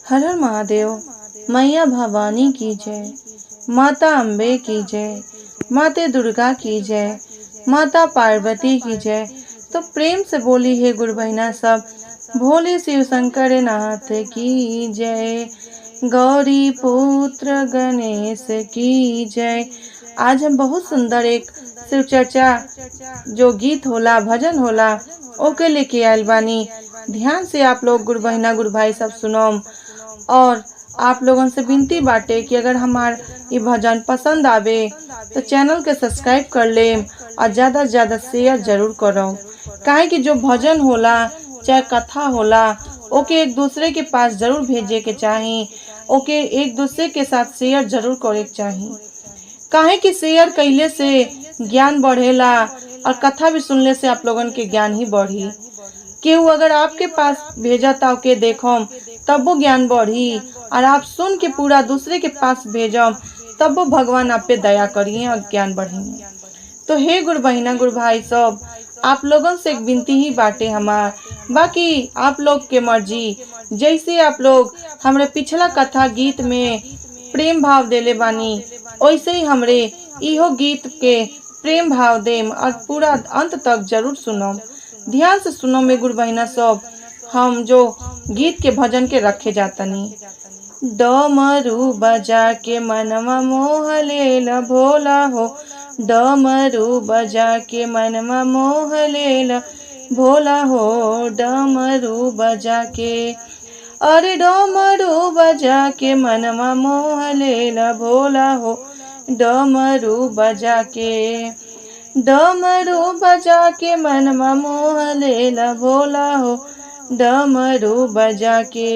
हर हर महादेव। मैया भवानी की जय, माता अम्बे की जय, माते दुर्गा की जय, माता पार्वती की जय। तो प्रेम से बोली है गुरु बहिना सब, भोले शिव शंकर नाथ की जय, गौरी पुत्र गणेश की जय। आज हम बहुत सुंदर एक शिव चर्चा जो गीत होला भजन होला ओके लेके आयल बानी। ध्यान से आप लोग गुरु बहिना गुरु भाई सब सुनोम। और आप लोगों से विनती बाटे कि अगर हमार ये भजन पसंद आवे तो चैनल के सब्सक्राइब कर लेम और ज़्यादा से ज़्यादा शेयर जरूर करो। काहे कि जो भजन होला चाहे कथा होला ओके एक दूसरे के पास जरूर भेजे के चाही, ओके एक दूसरे के साथ शेयर जरूर करे के चाही। काहे कि शेयर कैले से ज्ञान बढ़ेला और कथा भी सुनले से आप लोगन के ज्ञान ही बढ़ी। केहू अगर आपके पास भेजा था के देखो तब वो ज्ञान बढ़ी, और आप सुन के पूरा दूसरे के पास भेजो तब वो भगवान आप पे दया करिए और ज्ञान बढ़ेंगे। तो हे गुरु बहिना गुरु भाई सब, आप लोगों से एक विनती ही बाटे हमार, बाकी आप लोग के मर्जी। जैसे आप लोग हमरे पिछला कथा गीत में प्रेम भाव देले बानी वैसे ही हमरे इहो गीत के प्रेम भाव देम और पूरा अंत तक जरूर सुनो। ध्यान से सुनो में गुरु बहिना सब, हम जो गीत के भजन के रखे जातनी। डमरू बजा के मनवा मोह लेल भोला हो, डमरू बजा के मनवा मोह लेल भोला हो, डमरू बजा के, अरे डमरू बजा के मनवा मोह लेल भोला हो, डमरू बजा के, डमरू बजा के मनवा मोह लेल भोला हो, डमरू बजा के।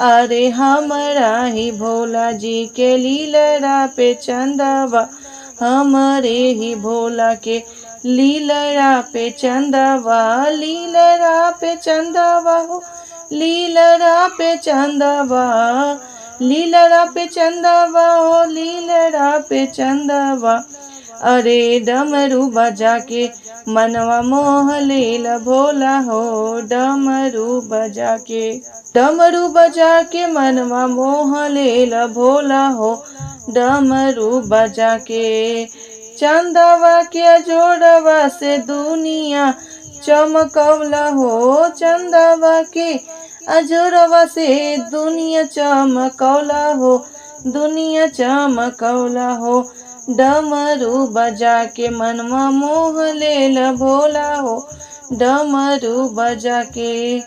अरे हमरा ही भोला जी के लीलरा पे चंदवा, हमारे ही भोला के लीलरा पे चंदवा, लीलरा पे चंदवा हो, लीलरा पे चंदवा, लीलरा पे चंदवा हो, लीलरा पे चंदवा। अरे डमरू बजा के मनवा मोह लेल भोला हो, डमरू बजा के, डमरू बजा के मनवा मोह लेल भोला हो, डमरू बजा के। चंदवा के जोड़वा से दुनिया चमकौला हो, चंदवा के अजोरवा से दुनिया चमकौला हो, दुनिया चमकौला हो, डमरू बजा के मनवा मोह लेल भोला हो, डमरू बजा के,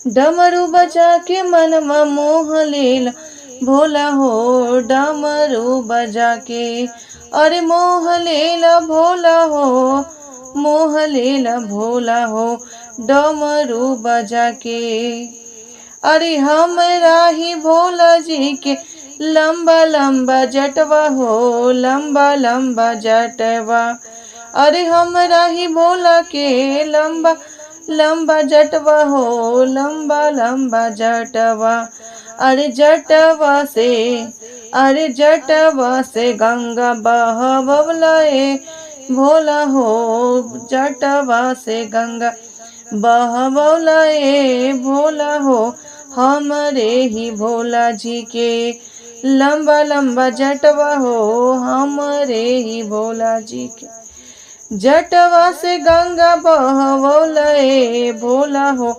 डमरू बजा के मनवा मोह लेल भोला हो, डमरू बजा के। अरे मोह लेल भोला हो, मोह लेल भोला हो, डमरू बजा के। अरे हमरा ही भोला जी के लंबा लंबा जटवा हो, लंबा लंबा जटवा। अरे हमरा ही भोला के लंबा लंबा जटवा हो, लंबा लंबा जटवा। अरे जटवा से, अरे जटवा से गंगा बहवलाए भोला हो, जटवा से गंगा बहवलाए भोला हो, हमरे ही भोला जी के लंबा लंबा जटवा हो, हमरे ही भोला जी के जटवा से गंगा बहवलाए भोला हो,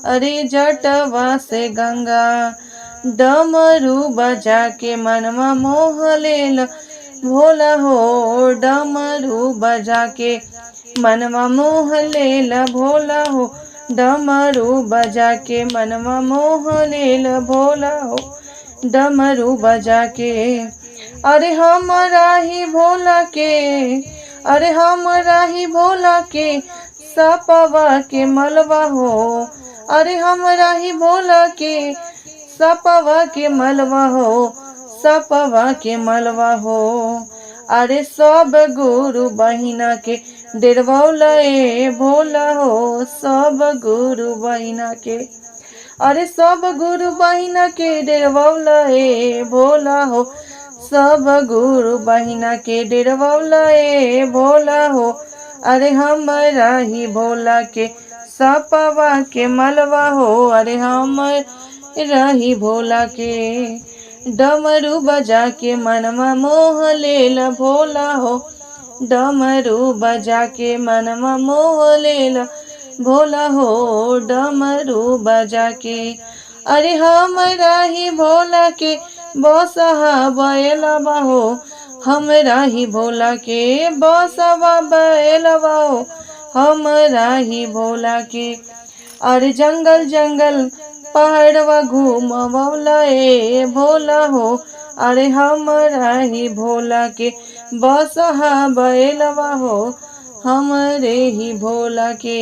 अरे जटवा से गंगा। डमरू बजा के मनवा मोह लेल भोला हो, डमरू बजा के मनवा मोह लेल भोला हो, डमरू बजा के मनवा मोह लेल भोला हो, डमरू बजा के। अरे हमरा ही भोला के, अरे हमरा ही भोला के सपवा के मलवा हो, अरे हमरा ही भोला के सपवा के मलवा हो, सपवा के मलवा हो। अरे सब गुरु बहिना के डेरवौलाए भोला हो, सब गुरु बहिना के, अरे सब गुरु बहिना के डेरवौलाए भोला हो, सब गुरु बहिना के डेरवौलाए भोला हो। अरे हमरा ही भोला के सपवा के मलवा हो, अरे हम रही भोला के। डमरू बजा के मनवा मोह लेला भोला हो, डमरू बजा के मनवा मोह लेला भोला हो, डमरू बजा के। अरे हमरा ही भोला के बसहा बैलवा हो, हमरा ही भोला के बसवा बैलवा हो, हमरा ही भोला के। अरे जंगल जंगल पहाड़वा घूमवला ए भोला हो, अरे हमरा ही भोला के बसहा बैलवा हो, हमरे ही भोला के।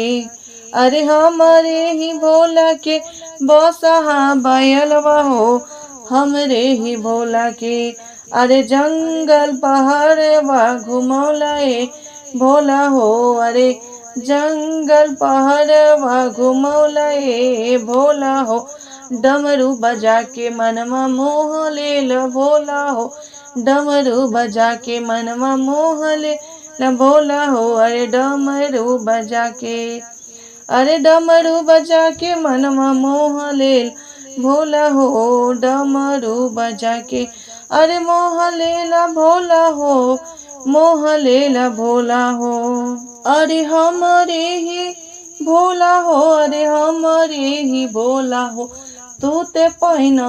अरे हमरे ही भोला के बसहा बैलवा हो, हमरे ही भोला के। अरे जंगल पहाड़वा घुमौला ए भोला हो, अरे जंगल पहाड़वा घुमौला ए भोला हो, डमरू बजा के मनवा मोह लेल भोला हो, डमरू बजा के मनवा मोह लेल भोला हो, अरे डमरू बजा के। अरे डमरू बजा के मनवा मोह लेल भोला हो, डमरू बजा के। अरे मोह लेला भोला हो, मोह लेला भोला हो, अरे हमरे ही भोला हो, अरे हमरे ही भोला हो। तू ते पहिना,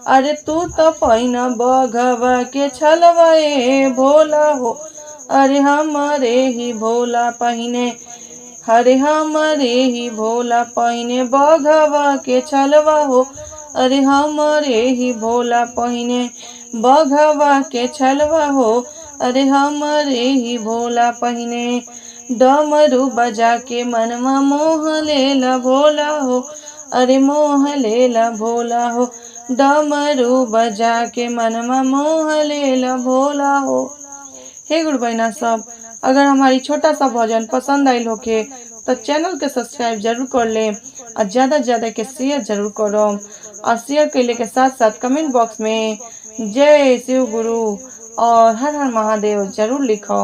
अरे तू तो पहिना बघवा के छलवा ए भोला हो, अरे हमारे ही भोला पहिने, अरे हमारे ही भोला पहिने बघवा के छलवा हो, अरे हमारे ही भोला पहिने बघवा के छलवा हो, अरे हमारे ही भोला पहिने। डमरू बजा के मनवा मोह लेला भोला हो, अरे मोह लेला भोला हो, डमरू बजा के मनवा मोह लेला भोला हो। हे गुरु बहना सब, अगर हमारी छोटा सा भजन पसंद आयल होके तो चैनल के सब्सक्राइब जरूर कर लें और ज़्यादा से ज़्यादा के शेयर जरूर करो, और शेयर करने के साथ साथ कमेंट बॉक्स में जय शिव गुरु और हर हर महादेव जरूर लिखो।